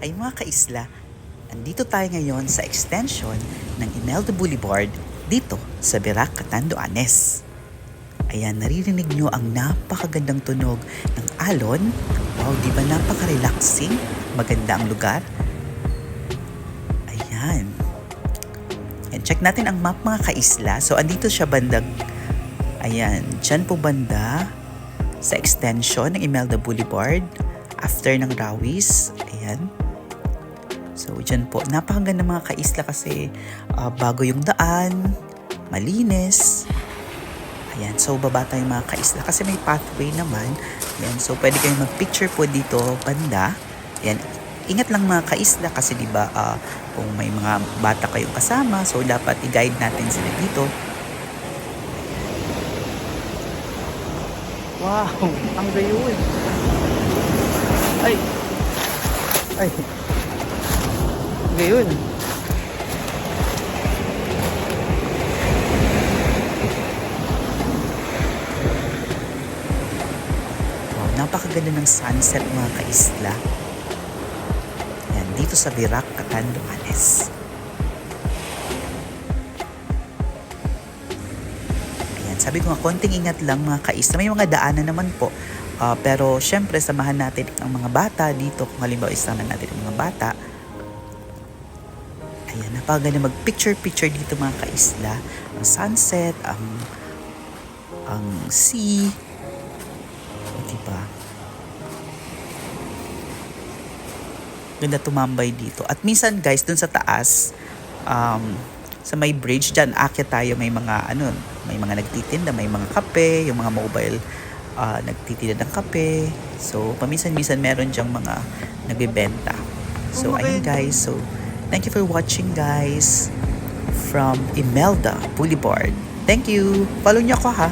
Ay mga kaisla, andito tayo ngayon sa extension ng Imelda Boulevard dito sa Virac, Catanduanes. Ayan, naririnig nyo ang napakagandang tunog ng alon. Wow, di ba napaka-relaxing? Maganda ang lugar. Ayan. And check natin ang map mga kaisla. So, andito siya bandang, ayan, dyan po banda sa extension ng Imelda Boulevard after ng Rawis. Ayan. So, dyan po. Napakaganda mga kaisla kasi bago yung daan, malinis. Ayan. So, baba tayo mga kaisla kasi may pathway naman. Ayan. So, pwede kayong mag-picture po dito banda. Ayan. Ingat lang mga kaisla kasi diba kung may mga bata kayong kasama, so dapat i-guide natin sila dito. Wow, ang gayon. Ay. Ay. Gayon. Wow, napakaganda ng sunset mga kaisla. Yan, dito sa Virac, Catanduanes. Ayan, sabi ko nga, konting ingat lang mga kaisla. May mga daanan naman po. Pero syempre, samahan natin ang mga bata dito. Kung halimbawa, isama natin ang mga bata. Ayan, napakaganda mag-picture-picture dito mga kaisla. Ang sunset, ang sea. Diba? Ganda tumambay dito. At minsan guys, dun sa taas, sa may bridge, dyan akyat tayo, may mga nagtitinda, may mga kape, yung mga mobile nagtitinda ng kape. So, paminsan-minsan meron dyang mga nagbebenta. So, ayun guys. So, thank you for watching guys from Imelda Boulevard. Thank you. Follow niyo ako ha.